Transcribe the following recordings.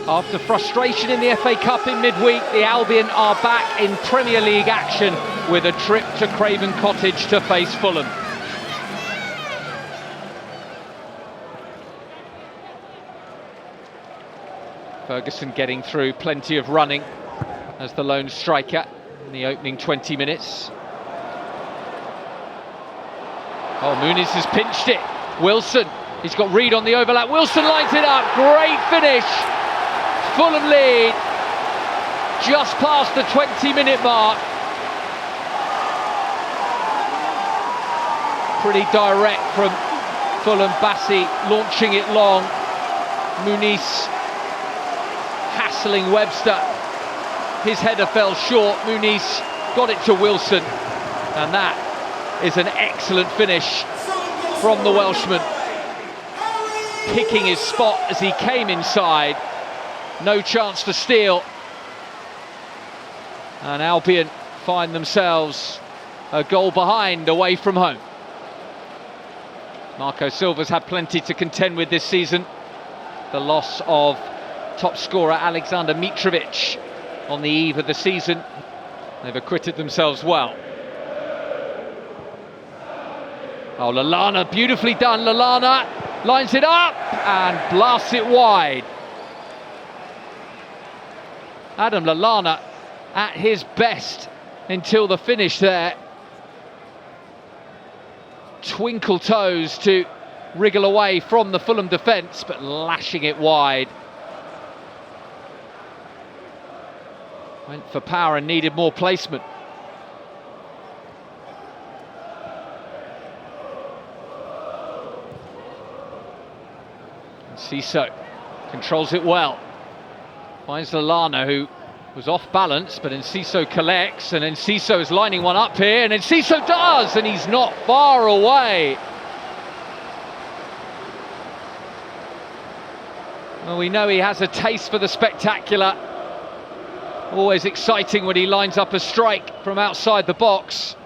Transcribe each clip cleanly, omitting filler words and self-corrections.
After frustration in the FA Cup in midweek, the Albion are back in Premier League action with a trip to Craven Cottage to face Fulham. Ferguson getting through, plenty of running as the lone striker in the opening 20 minutes. Oh, Muniz has pinched it. Wilson, he's got Reed on the overlap. Wilson lines it up, great finish. Fulham lead, just past the 20-minute mark. Pretty direct from Fulham. Bassi launching it long. Muniz hassling Webster. His header fell short. Muniz got it to Wilson, and that is an excellent finish from the Welshman, picking his spot as he came inside. No chance to steal, and Albion find themselves a goal behind away from home. Marco Silva's had plenty to contend with this season. The loss of top scorer Alexander Mitrovic on the eve of the season. They've acquitted themselves well. Oh, Lallana, beautifully done. Lallana lines it up and blasts it wide. Adam Lallana at his best until the finish there. Twinkle toes to wriggle away from the Fulham defence, but lashing it wide. Went for power and needed more placement. Enciso controls it well. Finds Lallana, who was off balance, but Enciso collects, and Enciso is lining one up here, and Enciso does, and he's not far away. Well, we know he has a taste for the spectacular. Always exciting when he lines up a strike from outside the box.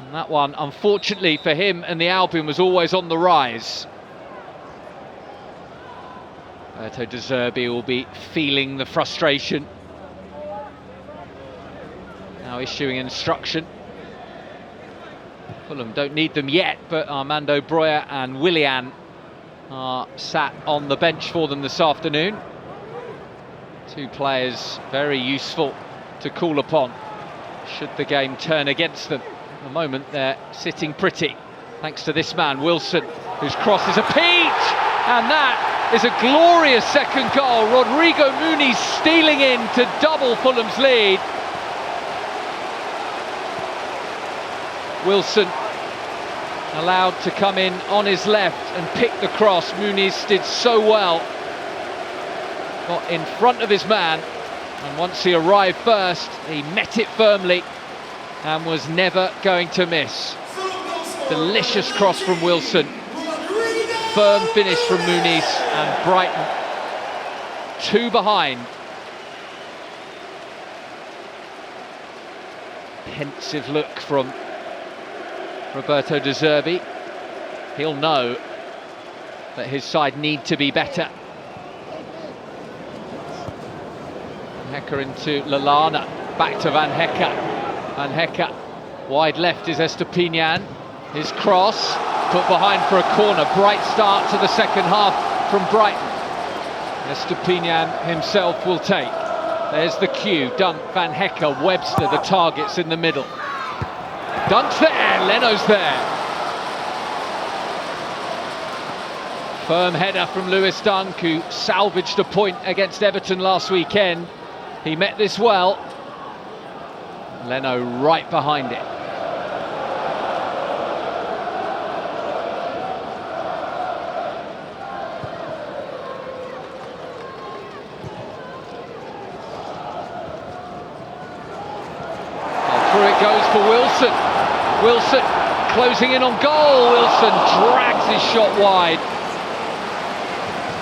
And that one, unfortunately for him and the Albion, was always on the rise. Roberto De Zerbi will be feeling the frustration. Now issuing instruction. Fulham don't need them yet, but Armando Broja and Willian are sat on the bench for them this afternoon. Two players very useful to call upon should the game turn against them. At the moment they're sitting pretty, thanks to this man, Wilson, whose cross is a peach, and that is a glorious second goal. Rodrigo Muniz stealing in to double Fulham's lead. Wilson allowed to come in on his left and pick the cross. Muniz did so well. Got in front of his man, and once he arrived first, he met it firmly and was never going to miss. Delicious cross from Wilson. Firm finish from Muniz, and Brighton 2 behind. Pensive look from Roberto De Zerbi. He'll know that his side need to be better. Hecker into Lallana, back to Van Hecker. Van Hecker, wide left is Estupiñán. His cross, put behind for a corner. Bright start to the second half from Brighton. Estupiñán himself will take. There's the cue. Dunk, Van Hecker, Webster, the targets in the middle. Dunk's there, Leno's there. Firm header from Lewis Dunk, who salvaged a point against Everton last weekend. He met this well. Leno right behind it. Through it goes for Wilson. Wilson closing in on goal. Wilson drags his shot wide.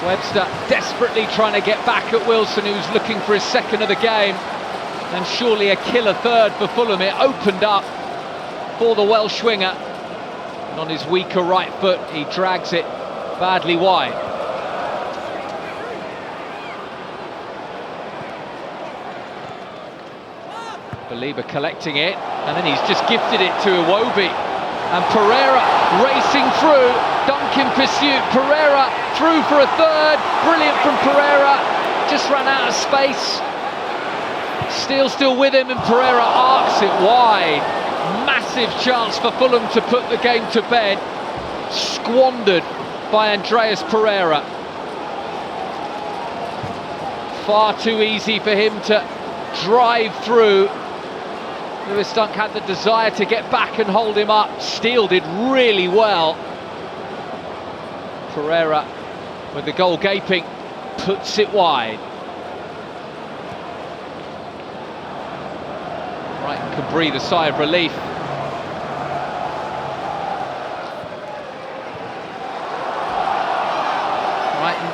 Webster desperately trying to get back at Wilson, who's looking for his second of the game, and surely a killer third for Fulham. It opened up for the Welsh winger, and on his weaker right foot he drags it badly wide. Belieber collecting it, and then he's just gifted it to Iwobi. And Pereira racing through, Duncan pursuit, Pereira through for a third, brilliant from Pereira, just ran out of space. Steele still with him, and Pereira arcs it wide. Massive chance for Fulham to put the game to bed, squandered by Andreas Pereira. Far too easy for him to drive through. Lewis Dunk had the desire to get back and hold him up. Steele did really well. Pereira, with the goal gaping, puts it wide. Brighton can breathe a sigh of relief. Brighton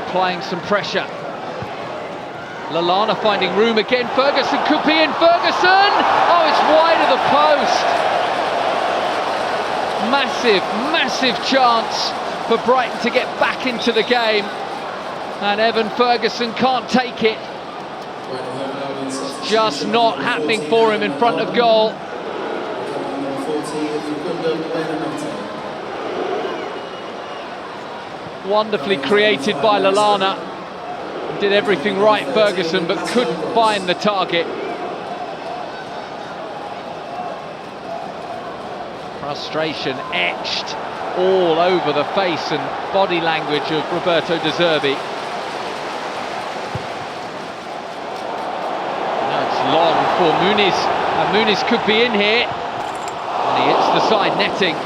applying some pressure. Lallana finding room again, Ferguson could be in, Ferguson! Oh, it's wide of the post! Massive chance for Brighton to get back into the game, and Evan Ferguson can't take it. It's just not happening for him in front of goal. Wonderfully created by Lallana. Did everything right, Ferguson, but couldn't find the target. Frustration etched all over the face and body language of Roberto De Zerbi. Now it's long for Muniz, and Muniz could be in here, and he hits the side netting.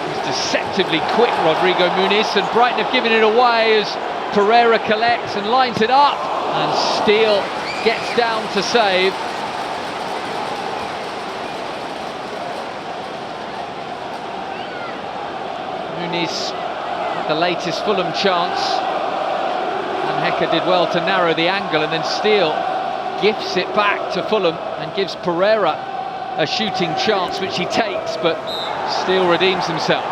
He's deceptively quick, Rodrigo Muniz, and Brighton have given it away as Pereira collects and lines it up, and Steele gets down to save. Muniz the latest Fulham chance, and Hecker did well to narrow the angle, and then Steele gifts it back to Fulham and gives Pereira a shooting chance, which he takes, but Steele redeems himself.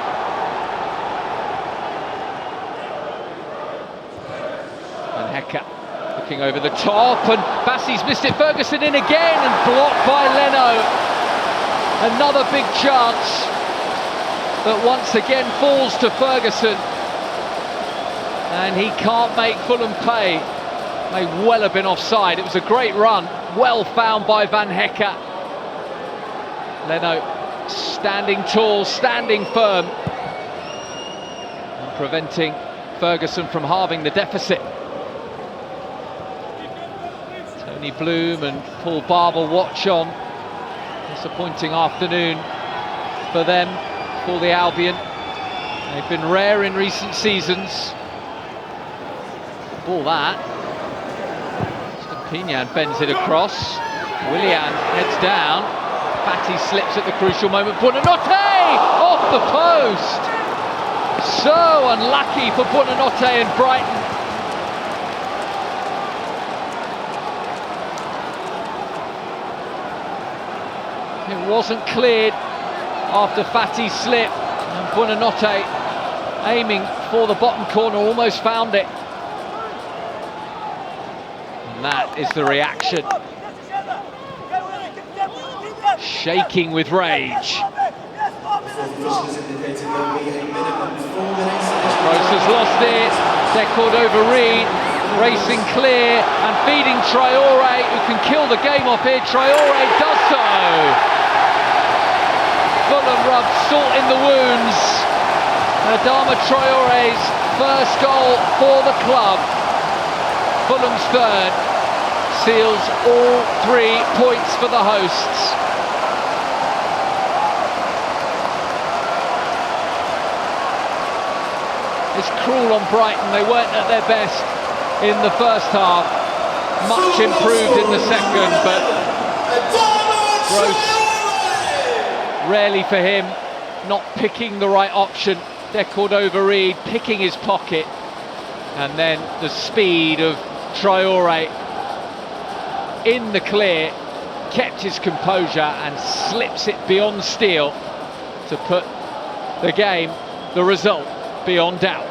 Looking over the top, and Bassey's missed it, Ferguson in again, and blocked by Leno. Another big chance that once again falls to Ferguson, and he can't make Fulham pay. May well have been offside. It was a great run, well found by Van Hecker. Leno standing tall, standing firm, and preventing Ferguson from halving the deficit. Tony Bloom and Paul Barber watch on. Disappointing afternoon for them, for the Albion. They've been rare in recent seasons. Ball that. Stepinian bends it across. Willian heads down. Fatty slips at the crucial moment. Buonanotte! Off the post! So unlucky for Buonanotte and Brighton. It wasn't cleared after Fatty's slip, and Buonanotte, aiming for the bottom corner, almost found it. And that is the reaction. Shaking with rage. Gross has lost it. They're called over Reed. Racing clear and feeding Traore, who can kill the game off here. Traore does so. Fulham rubs salt in the wounds. Adama Traore's first goal for the club. Fulham's third seals all 3 points for the hosts. It's cruel on Brighton. They weren't at their best in the first half. Much improved in the second, but Gross, rarely for him, not picking the right option. Cordova-Reid picking his pocket, and then the speed of Traore in the clear, kept his composure and slips it beyond Steele to put the game, the result, beyond doubt.